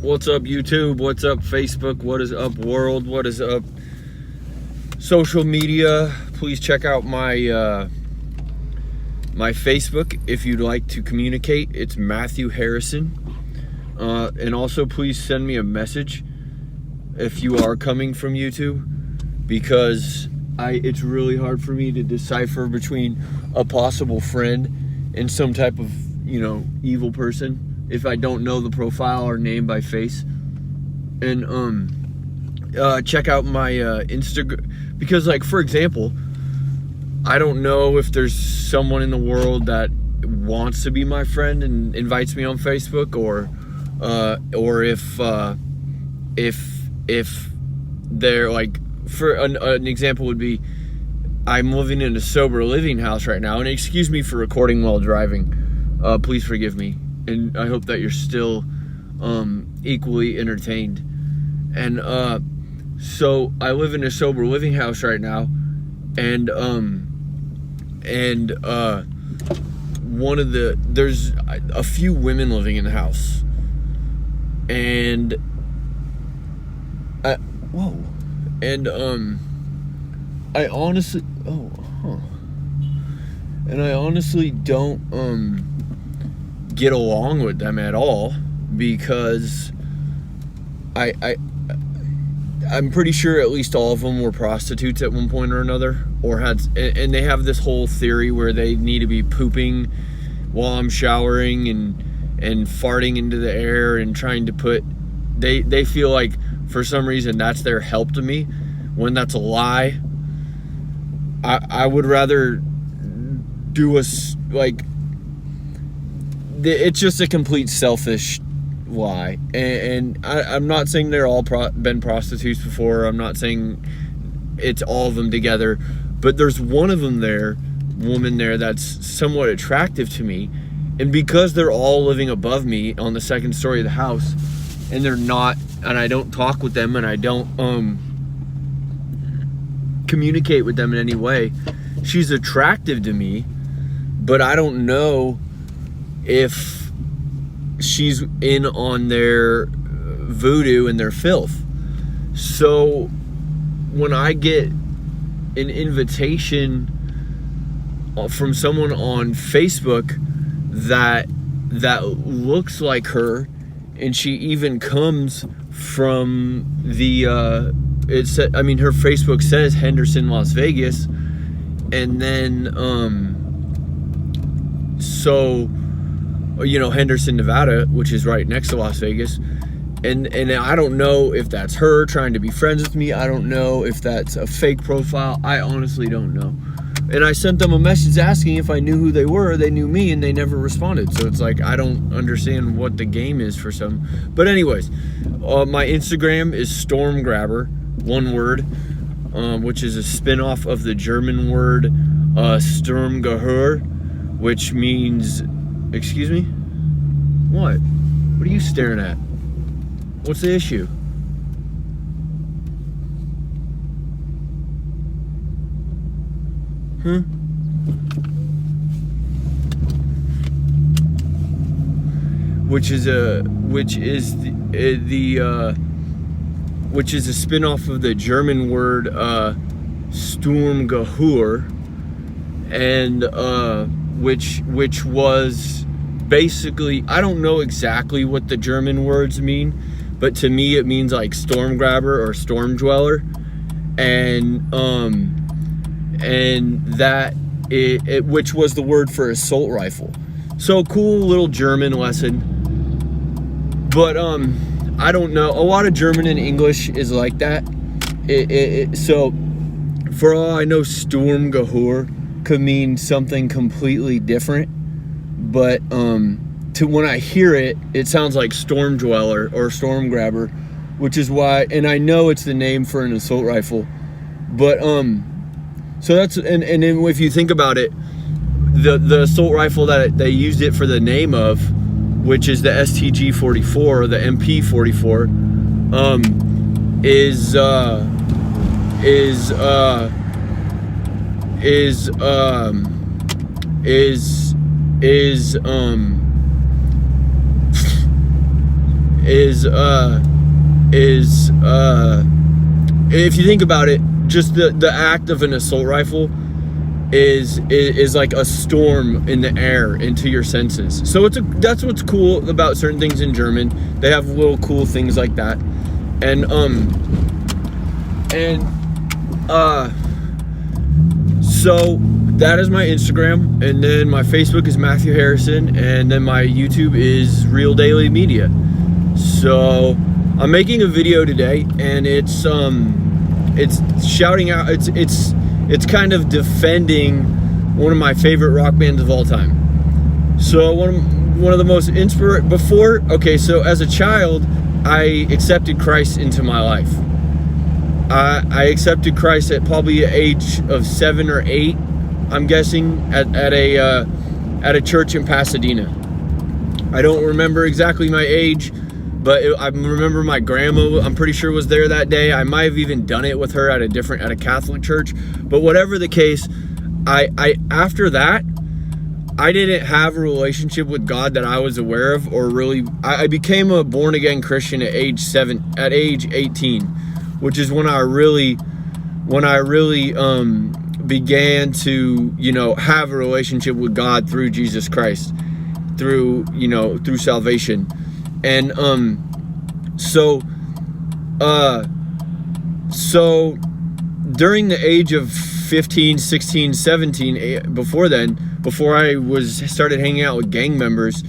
What's up, YouTube? What's up, Facebook? What is up, world? What is up, social media? Please check out my my Facebook if you'd like to communicate. It's Matthew Harrison. And also, please send me a message if you are coming from YouTube, because it's really hard for me to decipher between a possible friend and some type of, evil person if I don't know the profile or name by face. And check out my Instagram, because, like, for example, I don't know if there's someone in the world that wants to be my friend and invites me on Facebook, or if they're like, for an example would be, I'm living in a sober living house right now, and excuse me for recording while driving. Please forgive me, and I hope that you're still equally entertained. And so I live in a sober living house right now, and there's a few women living in the house, and I honestly don't get along with them at all, because I'm pretty sure at least all of them were prostitutes at one point or another, or and they have this whole theory where they need to be pooping while I'm showering and farting into the air and trying to they feel like for some reason that's their help to me, when that's a lie. I would rather do it's just a complete selfish lie. And I'm not saying they're all been prostitutes before. I'm not saying it's all of them together, but there's one woman there that's somewhat attractive to me, and because they're all living above me on the second story of the house, and I don't talk with them, and I don't communicate with them in any way, she's attractive to me, but I don't know if she's in on their voodoo and their filth. So when I get an invitation from someone on Facebook that looks like her, and she even comes from her Facebook says Henderson, Las Vegas, and then Henderson, Nevada, which is right next to Las Vegas. And I don't know if that's her trying to be friends with me. I don't know if that's a fake profile. I honestly don't know. And I sent them a message asking if I knew who they were. They knew me, and they never responded. So it's like, I don't understand what the game is for some. But anyways, my Instagram is Stormgrabber, one word, which is a spin-off of the German word Sturmgewehr, which means... Excuse me? What? What are you staring at? What's the issue? Huh? Which is a spin-off of the German word Sturmgewehr, and which was basically, I don't know exactly what the German words mean, but to me it means like storm grabber or storm dweller, and that which was the word for assault rifle. So cool little German lesson. But I don't know, a lot of German and English is like that. So for all I know, Sturmgewehr could mean something completely different, but when I hear it, it sounds like storm dweller or storm grabber, which is why, and I know it's the name for an assault rifle, but so that's, and then if you think about it, the assault rifle that they used it for the name of, which is the STG-44 or the MP-44, is if you think about it, just the act of an assault rifle is like a storm in the air into your senses. So that's what's cool about certain things in German. They have little cool things like that. And so that is my Instagram, and then my Facebook is Matthew Harrison, and then my YouTube is Real Daily Media. So I'm making a video today, and it's shouting out, it's kind of defending one of my favorite rock bands of all time. So one of the most so as a child, I accepted Christ into my life. I accepted Christ at probably the age of 7 or 8, I'm guessing, at a church in Pasadena. I don't remember exactly my age, but I remember my grandma, I'm pretty sure, was there that day. I might have even done it with her at a Catholic church. But whatever the case, after that, I didn't have a relationship with God that I was aware of, or really. I became a born again Christian at age 18, which is when I really began to, have a relationship with God through Jesus Christ, through salvation. And so during the age of 15, 16, 17, before I started hanging out with gang members,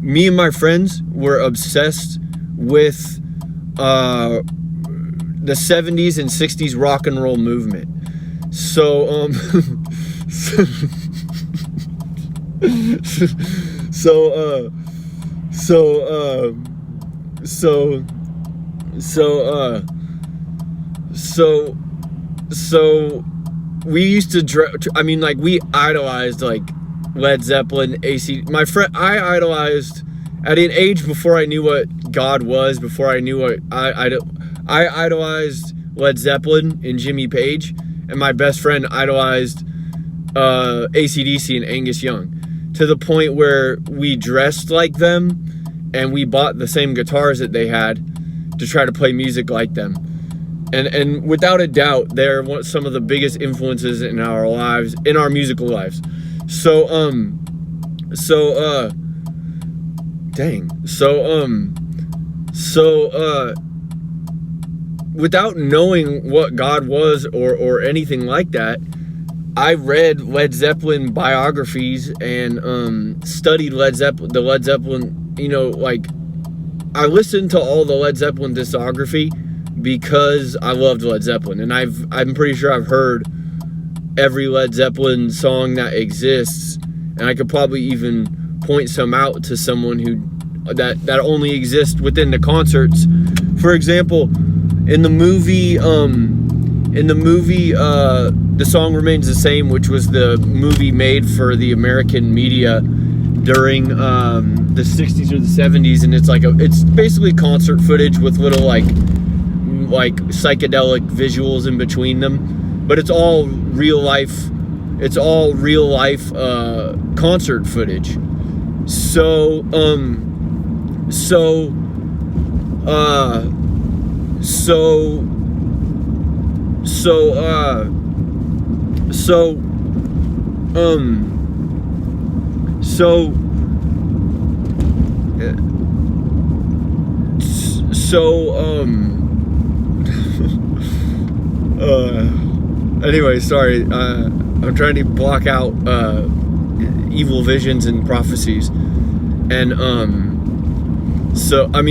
me and my friends were obsessed with the 70s and 60s rock and roll movement. So we used to we idolized like Led Zeppelin, AC. I idolized at an age before I knew what God was, before I knew what I idolized Led Zeppelin and Jimmy Page, and my best friend idolized AC/DC and Angus Young, to the point where we dressed like them and we bought the same guitars that they had to try to play music like them. And without a doubt, they're some of the biggest influences in our lives, in our musical lives. Without knowing what God was or anything like that, I read Led Zeppelin biographies and studied the Led Zeppelin. I listened to all the Led Zeppelin discography because I loved Led Zeppelin, and I'm pretty sure I've heard every Led Zeppelin song that exists, and I could probably even point some out to someone that only exists within the concerts. For example, in the movie The Song Remains the Same, which was the movie made for the American media during the 60s or the 70s, and it's basically concert footage with little like psychedelic visuals in between them, but it's all real life concert footage. So anyway, sorry, I'm trying to block out evil visions and prophecies, and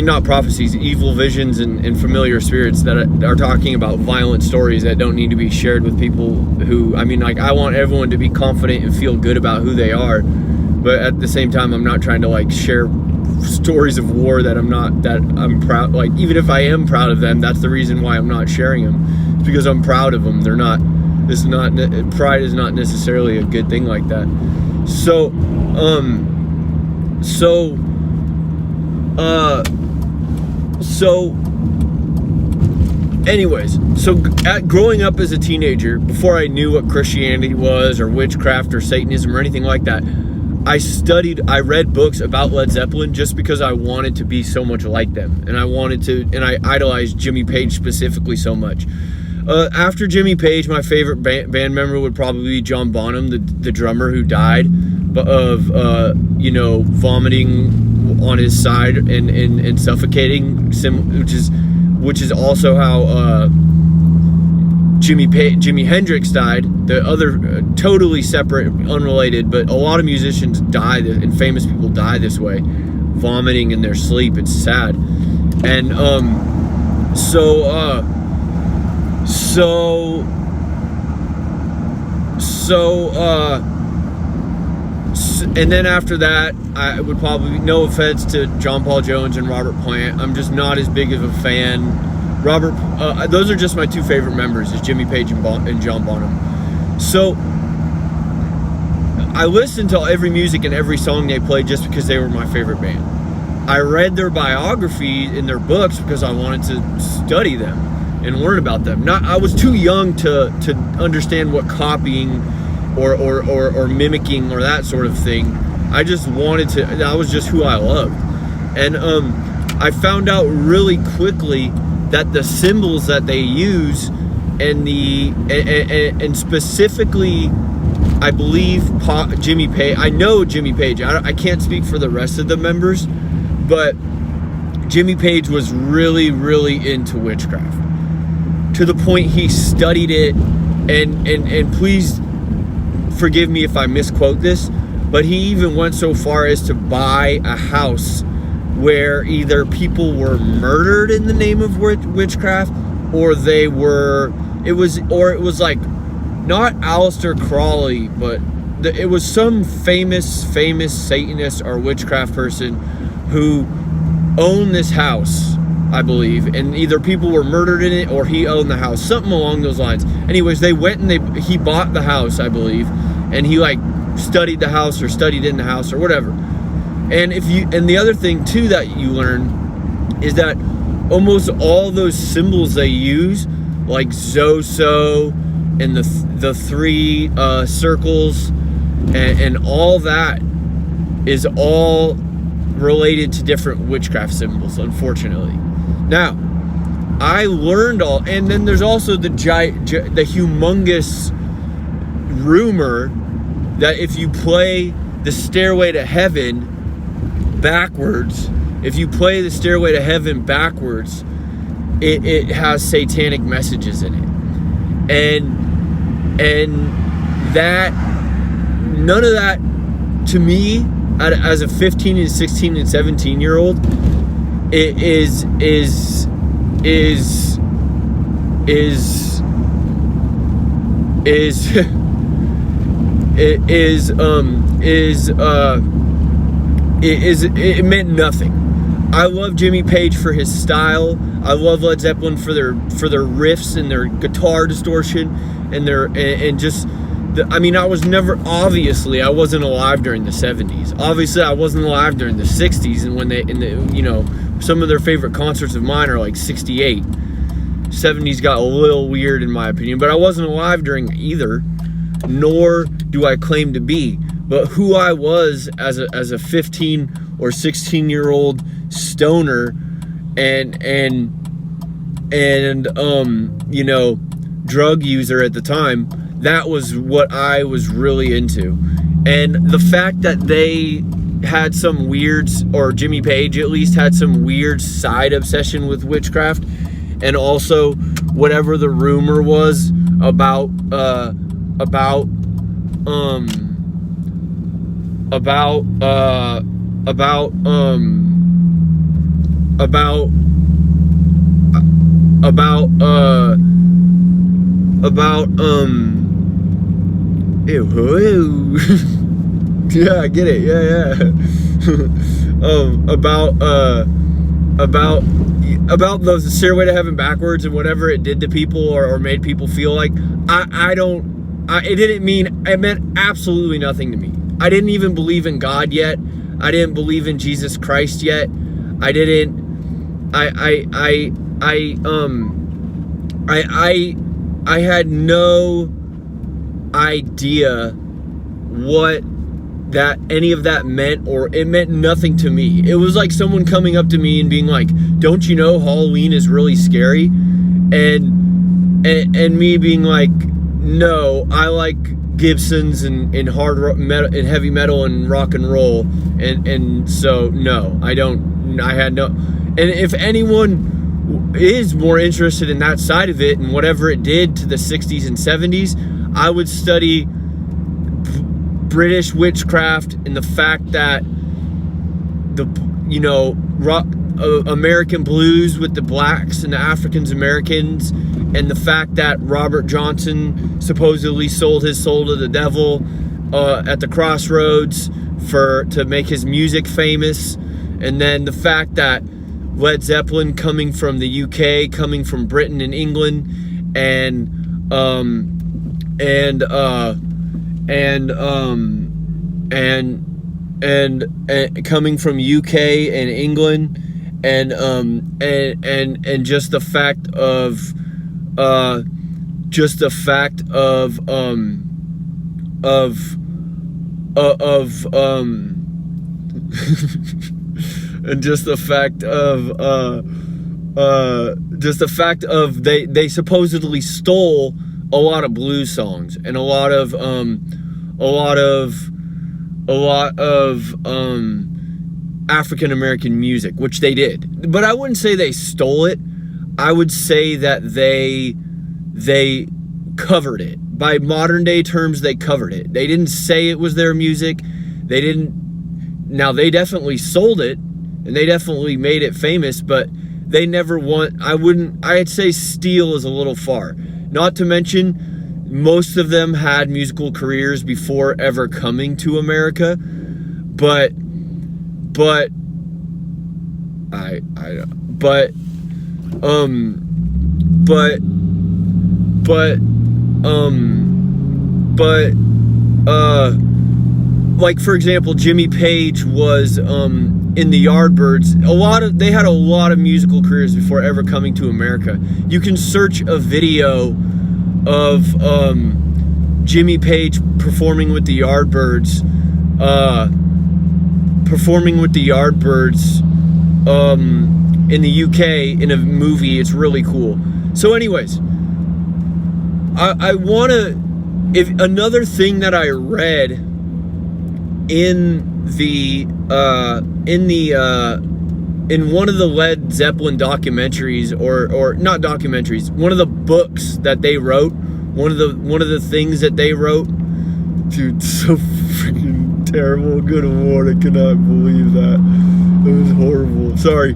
not prophecies, evil visions and familiar spirits that are talking about violent stories that don't need to be shared with people who, I want everyone to be confident and feel good about who they are, but at the same time, I'm not trying to share stories of war that I'm proud, even if I am proud of them, that's the reason why I'm not sharing them. It's because I'm proud of them. Pride is not necessarily a good thing like that. Growing up as a teenager, before I knew what Christianity was or witchcraft or Satanism or anything like that, I read books about Led Zeppelin just because I wanted to be so much like them, and I idolized Jimmy Page specifically so much. After Jimmy Page, my favorite band member would probably be John Bonham, the drummer who died of vomiting on his side and suffocating, which is also how Jimi Hendrix died. The other totally separate, unrelated, but a lot of musicians die and famous people die this way, vomiting in their sleep. It's sad. And and then after that, I would probably, no offense to John Paul Jones and Robert Plant, I'm just not as big of a fan. Those are just my two favorite members, is Jimmy Page and John Bonham. So I listened to every music and every song they played just because they were my favorite band. I read their biography in their books because I wanted to study them and learn about them. I was too young to understand what copying or mimicking or that sort of thing. I just wanted to. That was just who I loved, and I found out really quickly that the symbols that they use and specifically, I believe Jimmy Page. I know Jimmy Page. I can't speak for the rest of the members, but Jimmy Page was really, really into witchcraft to the point he studied it. And please forgive me if I misquote this, but he even went so far as to buy a house where either people were murdered in the name of witchcraft, or it was like, not Aleister Crowley, but it was some famous Satanist or witchcraft person who owned this house, I believe, and either people were murdered in it or he owned the house, something along those lines. Anyways, they went and he bought the house, I believe, and he like studied the house or studied in the house or whatever. And the other thing too that you learn is that almost all those symbols they use, like Zoso and the three circles and all that, is all related to different witchcraft symbols, unfortunately. Now, I learned all, and then there's also the humongous rumor that if you play the Stairway to Heaven backwards, it has satanic messages in it, and that, none of that to me, as a 15 and 16 and 17 year old, it is it meant nothing. I love Jimmy Page for his style. I love Led Zeppelin for their riffs and their guitar distortion and I was never, obviously I wasn't alive during the 70s. Obviously I wasn't alive during the 60s, and when some of their favorite concerts of mine are like 68. 70s got a little weird in my opinion, but I wasn't alive during either, nor do I claim to be. But who I was as a 15 or 16 year old stoner and drug user at the time, that was what I was really into. And the fact that they had some weird, or Jimmy Page at least had some weird side obsession with witchcraft, and also whatever the rumor was about ew. Yeah, I get it. Yeah. About the Stairway to Heaven backwards and whatever it did to people or made people feel like, it meant absolutely nothing to me. I didn't even believe in God yet. I didn't believe in Jesus Christ yet. I had no idea what that any of that meant, or it meant nothing to me. It was like someone coming up to me and being like, don't you know Halloween is really scary? And me being like, no, I like Gibsons and hard rock metal and heavy metal and rock and roll, and so no, I had no. And if anyone is more interested in that side of it and whatever it did to the 60s and 70s, I would study British witchcraft and the fact that American blues with the blacks and the African Americans, and the fact that Robert Johnson supposedly sold his soul to the devil at the crossroads to make his music famous, and then the fact that Led Zeppelin, coming from the UK, coming from Britain and England, and coming from UK and England, and just the fact of and just the fact of they supposedly stole a lot of blues songs and a lot of African American music, which they did. But I wouldn't say they stole it. I would say that they covered it. By modern day terms, they covered it. They didn't say it was their music. They definitely sold it, and they definitely made it famous, but they never I'd say steal is a little far. Not to mention, most of them had musical careers before ever coming to America, but like, for example, Jimmy Page was in the Yardbirds. They had a lot of musical careers before ever coming to America. You can search a video of Jimmy Page performing with the Yardbirds in the UK in a movie. It's really cool. So anyways, I want to, if another thing that I read in one of the Led Zeppelin documentaries, or not documentaries, one of the books that they wrote, one of the things that they wrote, dude, so freaking terrible. Good award, I cannot believe that. It was horrible. Sorry,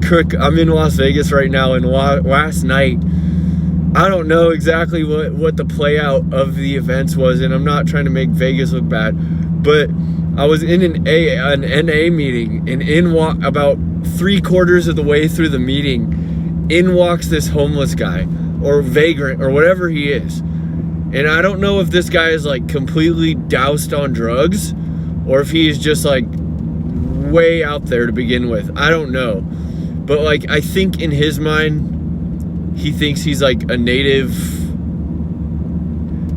Kirk, I'm in Las Vegas right now, and last night, I don't know exactly what the play out of the events was, and I'm not trying to make Vegas look bad, but I was in an NA meeting, and about 3/4 of the way through the meeting, in walks this homeless guy, or vagrant, or whatever he is. And I don't know if this guy is like completely doused on drugs, or if he is just like way out there to begin with. I don't know. But like, I think in his mind, he thinks he's like a native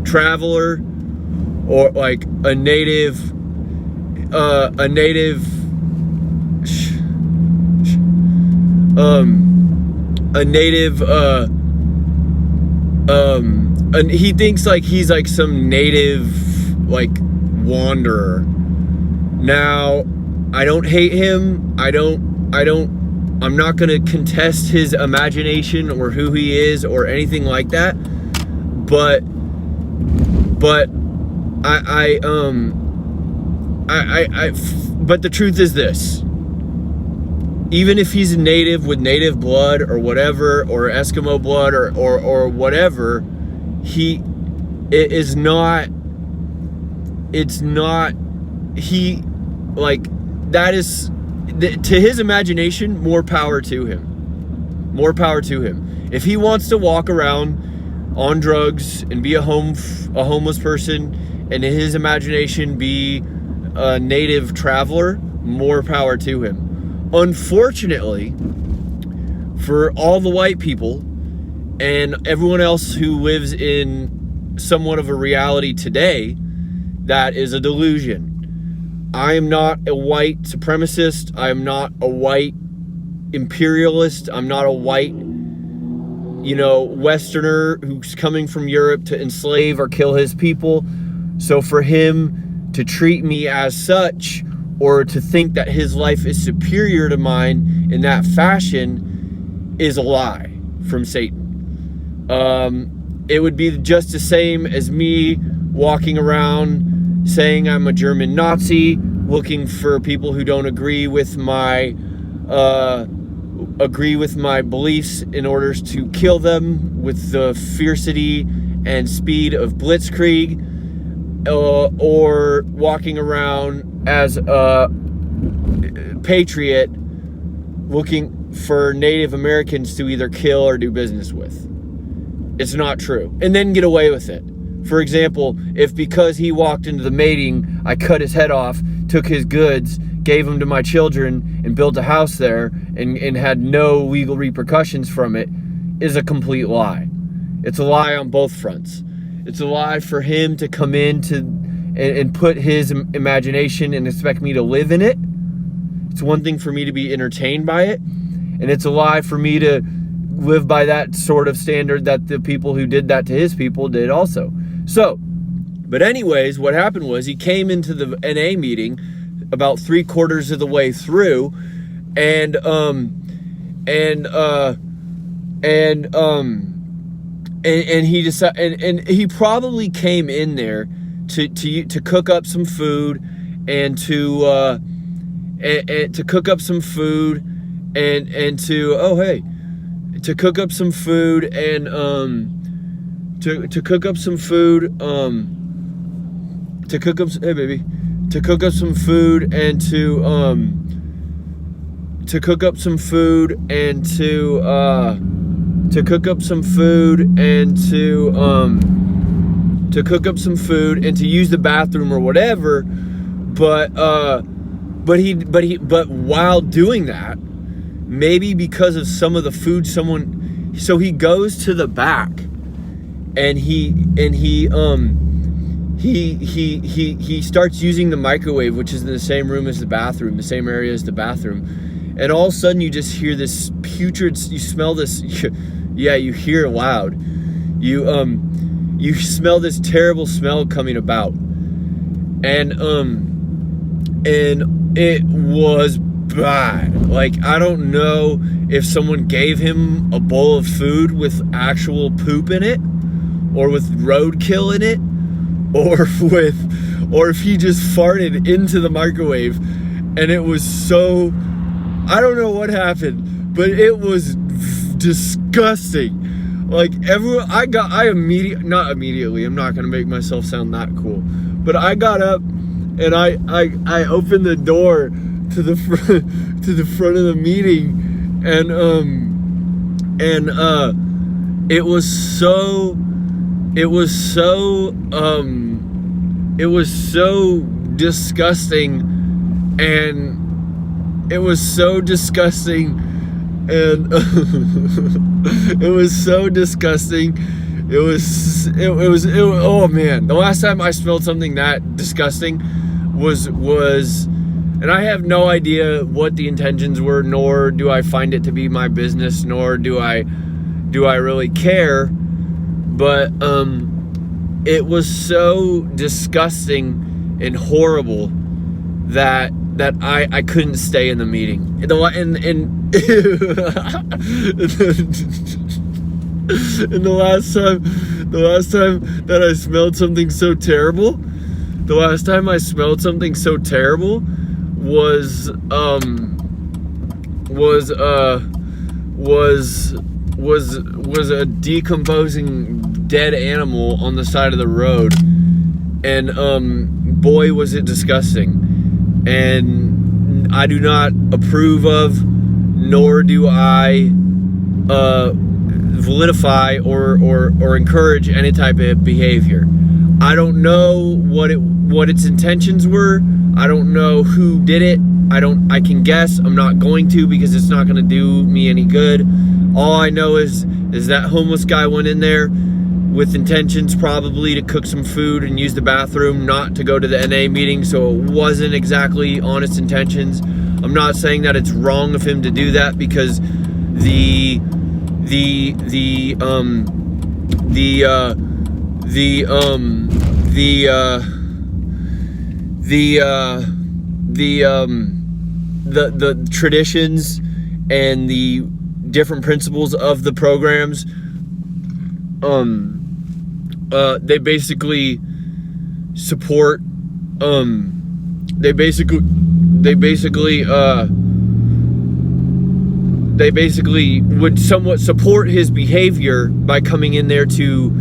traveler, or like a native and he thinks like he's like some native like wanderer. Now, I don't hate him. I'm not gonna contest his imagination or who he is or anything like that. But but the truth is this: even if he's a native with native blood or whatever, or Eskimo blood or whatever, that is, to his imagination, more power to him. More power to him. If he wants to walk around on drugs and be a homeless person, and in his imagination be a native traveler, more power to him. Unfortunately, for all the white people and everyone else who lives in somewhat of a reality today, that is a delusion. I am not a white supremacist. I am not a white imperialist. I'm not a white, Westerner who's coming from Europe to enslave or kill his people. So for him to treat me as such, or to think that his life is superior to mine in that fashion, is a lie from Satan. It would be just the same as me walking around saying I'm a German Nazi, looking for people who don't agree with my beliefs in order to kill them with the fiercity and speed of blitzkrieg, or walking around as a patriot looking for Native Americans to either kill or do business with. It's not true. And then get away with it. For example, if because he walked into the mating, I cut his head off, took his goods, gave them to my children, and built a house there, and had no legal repercussions from it, is a complete lie. It's a lie on both fronts. It's a lie for him to come in and put his imagination and expect me to live in it. It's one thing for me to be entertained by it, and it's a lie for me to live by that sort of standard that the people who did that to his people did also. So, but anyways, what happened was he came into the NA meeting about 3/4 of the way through, and he decided, and he probably came in there to cook up some food and to cook up some food and to to cook up some food and to cook up some food to cook up to cook up some food and to cook up some food and to cook up some food and to cook up some food and to use the bathroom or whatever, but while doing that, maybe because of some of the food so he goes to the back and he starts using the microwave, which is in the same room as the bathroom, the same area as the bathroom, and all of a sudden you just hear this putrid, you smell this, yeah, you hear it loud, you smell this terrible smell coming about, and it was bad. Like, I don't know if someone gave him a bowl of food with actual poop in it, or with roadkill in it, or if he just farted into the microwave, and it was so, I don't know what happened, but it was disgusting. Like, everyone, not immediately, I'm not gonna make myself sound that cool, but I got up and I opened the door to the front of the meeting, and it was so disgusting, and it was so disgusting, and it was so disgusting. It was oh man, the last time I smelled something that disgusting was, and I have no idea what the intentions were, nor do I find it to be my business, nor do I really care, but it was so disgusting and horrible that I couldn't stay in the meeting. And the last time that I smelled something so terrible, was a decomposing dead animal on the side of the road, and boy was it disgusting, and I do not approve of, nor do I validify or encourage any type of behavior. I don't know what its intentions were. I don't know who did it. I can guess. I'm not going to, because it's not going to do me any good. All I know is that homeless guy went in there with intentions probably to cook some food and use the bathroom, not to go to the NA meeting, so it wasn't exactly honest intentions. I'm not saying that it's wrong of him to do that, because the traditions and the different principles of the programs, they basically support, they basically would somewhat support his behavior by coming in there to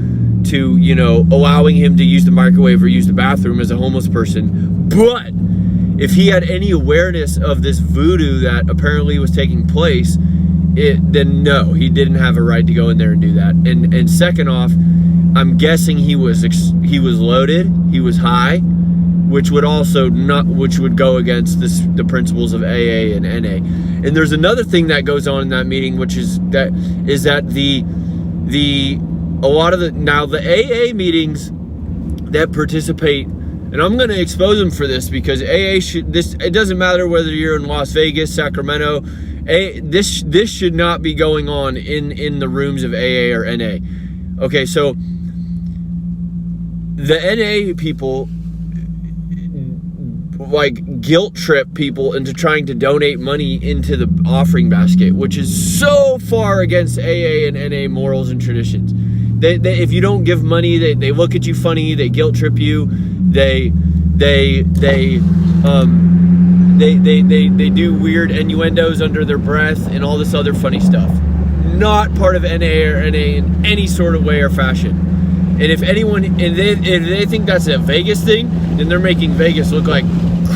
you know, allowing him to use the microwave or use the bathroom as a homeless person. But if he had any awareness of this voodoo that apparently was taking place, then no, he didn't have a right to go in there and do that. And second off, I'm guessing he was loaded, he was high, which would go against the principles of AA and NA. And there's another thing that goes on in that meeting, which is that a lot of the AA meetings that participate, and I'm going to expose them for this, because AA it doesn't matter whether you're in Las Vegas, Sacramento, this should not be going on in the rooms of AA or NA. Okay, so the NA people like guilt trip people into trying to donate money into the offering basket, which is so far against AA and NA morals and traditions. They if you don't give money, they look at you funny, they guilt trip you, they do weird innuendos under their breath and all this other funny stuff. Not part of NA or NA in any sort of way or fashion. And if they think that's a Vegas thing, then they're making Vegas look like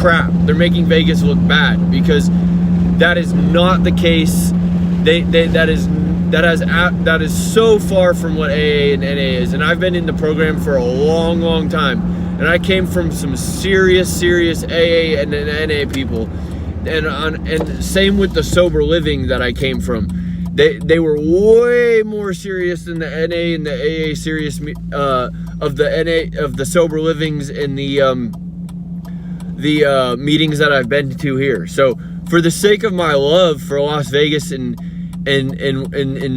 crap. They're making Vegas look bad, because that is not the case. That is so far from what AA and NA is. And I've been in the program for a long time, and I came from some serious AA and NA people, and same with the sober living that I came from. They were way more serious than the NA and the AA serious of the sober livings and the meetings that I've been to here. So for the sake of my love for Las Vegas and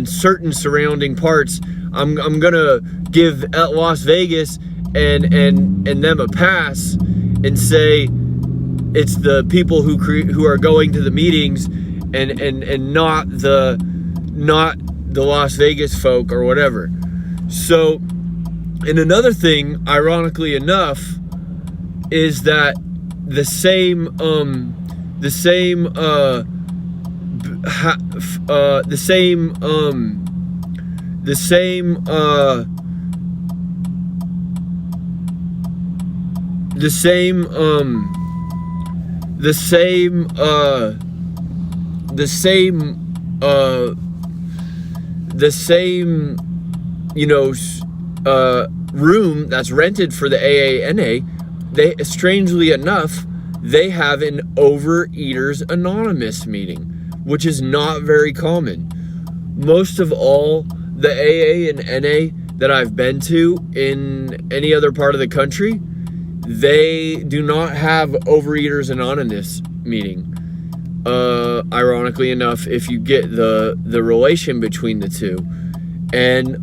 certain surrounding parts, I'm gonna give Las Vegas and them a pass and say it's the people who are going to the meetings and not the Las Vegas folk or whatever. So, and another thing, ironically enough, is that the same you know, room that's rented for the AA-NA, they, strangely enough, they have an Overeaters Anonymous meeting, which is not very common. Most of all the AA and NA that I've been to in any other part of the country, they do not have Overeaters Anonymous meeting. Ironically enough, if you get the relation between the two. And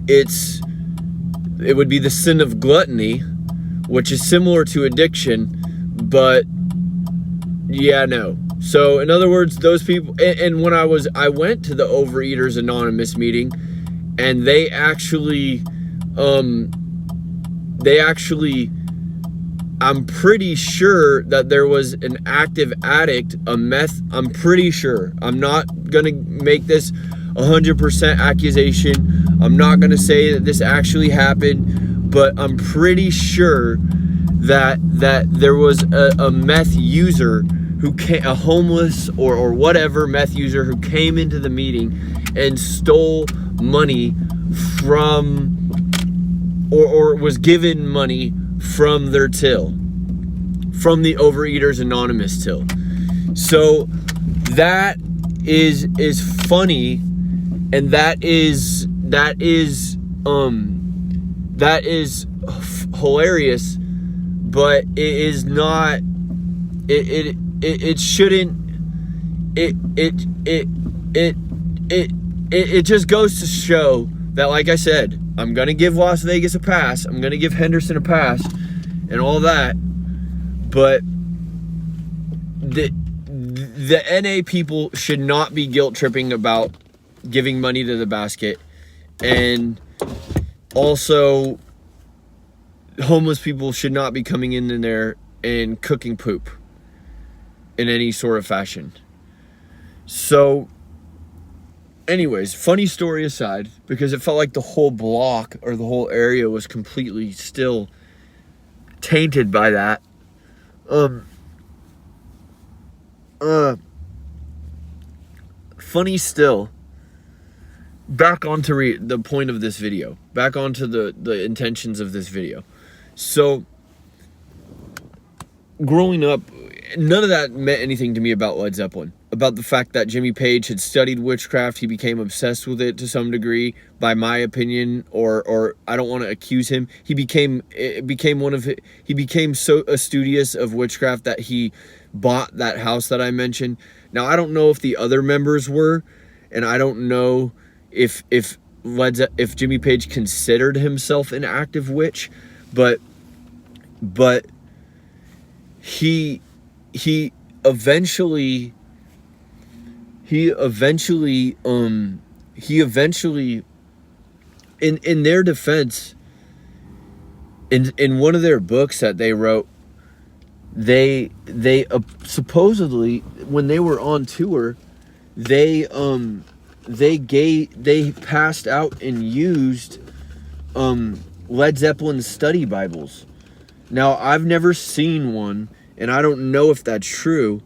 it would be the sin of gluttony, which is similar to addiction, but yeah, no. So in other words, those people, and when I went to the Overeaters Anonymous meeting, and they actually I'm pretty sure that there was an active addict, I'm pretty sure. I'm not gonna make this 100% accusation. I'm not gonna say that this actually happened, but I'm pretty sure that there was a meth user who came, a homeless or whatever meth user who came into the meeting and stole money from, or was given money from their till, from the Overeaters Anonymous till. So that is funny, and that is that is hilarious, but it is not, it shouldn't, it just goes to show that, like I said, I'm going to give Las Vegas a pass, I'm going to give Henderson a pass, and all that, but the NA people should not be guilt tripping about giving money to the basket, and also homeless people should not be coming in there and cooking poop in any sort of fashion. So anyways, funny story aside, because it felt like the whole block or the whole area was completely still tainted by that. Funny still, back onto the point of this video, back onto the intentions of this video. So growing up, none of that meant anything to me about Led Zeppelin, about the fact that Jimmy Page had studied witchcraft. He became obsessed with it to some degree, by my opinion, or I don't want to accuse him. He became so studious of witchcraft that he bought that house that I mentioned. Now, I don't know if the other members were, and I don't know if Jimmy Page considered himself an active witch, but he eventually in their defense, in one of their books that they wrote, they supposedly, when they were on tour, they passed out and used Led Zeppelin study Bibles. Now, I've never seen one, and I don't know if that's true,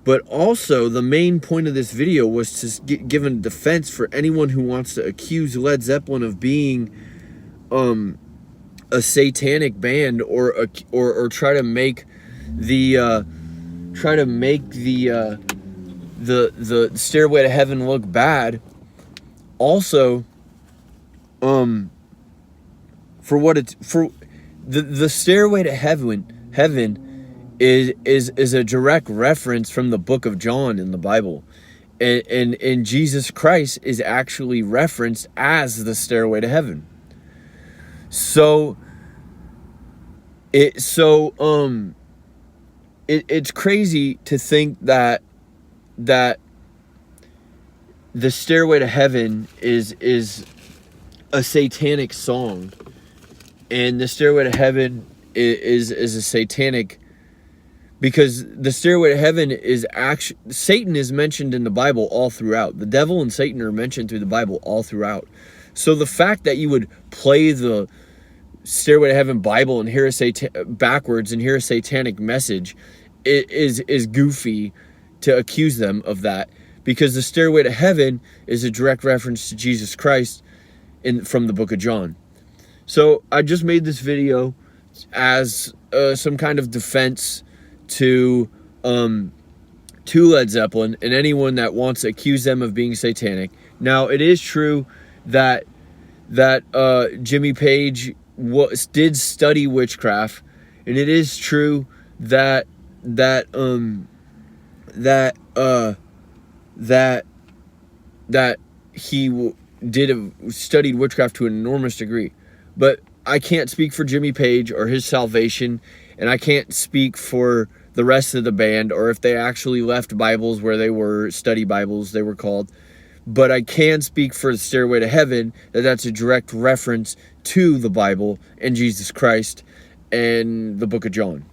but also the main point of this video was to give a defense for anyone who wants to accuse Led Zeppelin of being a satanic band, or try to make the Stairway to Heaven look bad. Also, for the Stairway to Heaven is a direct reference from the book of John in the Bible, and Jesus Christ is actually referenced as the Stairway to Heaven. So it's crazy to think that the Stairway to Heaven is a satanic song, and the Stairway to Heaven is a satanic, because the Stairway to Heaven is actually, Satan is mentioned in the Bible all throughout. The devil and Satan are mentioned through the Bible all throughout. So the fact that you would play the Stairway to Heaven Bible and hear backwards and hear a satanic message is goofy to accuse them of that, because the Stairway to Heaven is a direct reference to Jesus Christ from the book of John. So I just made this video as some kind of defense to Led Zeppelin and anyone that wants to accuse them of being satanic. Now, it is true that Jimmy Page did study witchcraft, and it is true that he studied witchcraft to an enormous degree. But I can't speak for Jimmy Page or his salvation, and I can't speak for the rest of the band, or if they actually left Bibles where they were study Bibles, they were called. But I can speak for the Stairway to Heaven, that's a direct reference to the Bible and Jesus Christ and the book of John.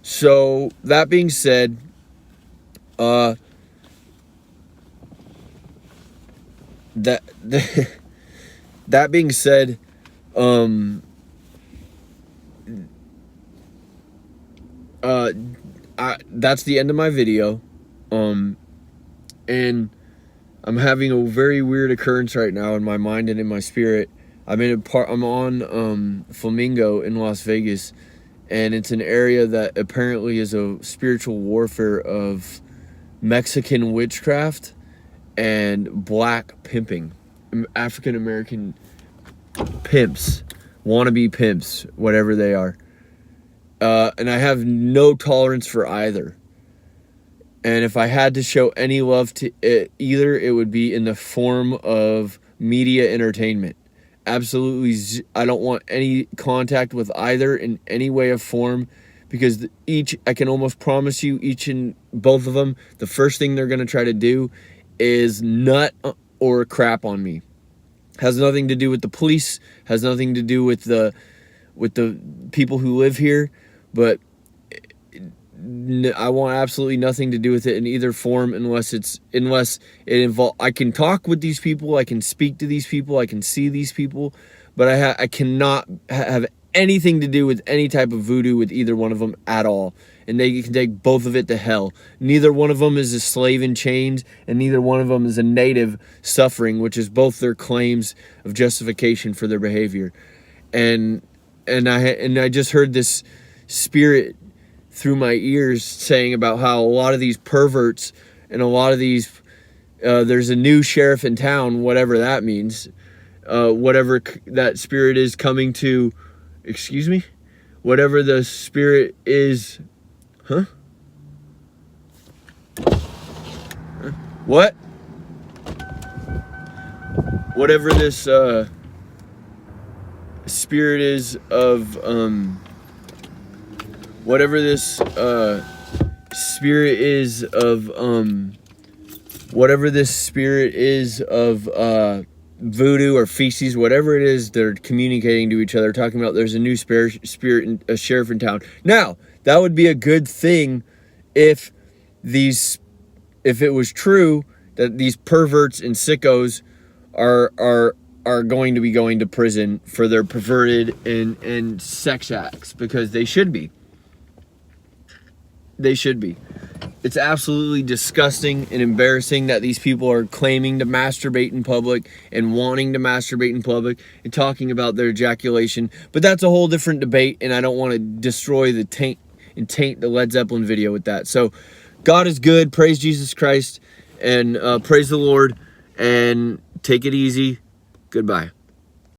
So that being said, that being said, that's the end of my video, and I'm having a very weird occurrence right now in my mind and in my spirit. I'm on Flamingo in Las Vegas, and it's an area that apparently is a spiritual warfare of Mexican witchcraft and black pimping, African American pimps, wannabe pimps, whatever they are. And I have no tolerance for either. And if I had to show any love to either, it would be in the form of media entertainment. Absolutely, I don't want any contact with either in any way or form, because I can almost promise you, each and both of them, the first thing they're going to try to do is nut or crap on me. Has nothing to do with the police, has nothing to do with the people who live here, but I want absolutely nothing to do with it in either form, unless it involves. I can talk with these people, I can speak to these people, I can see these people, but I cannot have anything to do with any type of voodoo with either one of them at all. And they can take both of it to hell. Neither one of them is a slave in chains, and neither one of them is a native suffering, which is both their claims of justification for their behavior. And I just heard this spirit through my ears saying about how a lot of these perverts and a lot of these there's a new sheriff in town, whatever that means, whatever that spirit is coming to, excuse me, whatever the spirit is, what, whatever this spirit is of whatever this spirit is of whatever this spirit is of voodoo or feces, whatever it is they're communicating to each other, talking about there's a new spirit, a sheriff in town. Now, that would be a good thing if it was true that these perverts and sickos are going to be going to prison for their perverted and sex acts, because they should be. They should be. It's absolutely disgusting and embarrassing that these people are claiming to masturbate in public and wanting to masturbate in public and talking about their ejaculation. But that's a whole different debate, and I don't want to destroy the taint the Led Zeppelin video with that. So God is good. Praise Jesus Christ, and praise the Lord, and take it easy. Goodbye.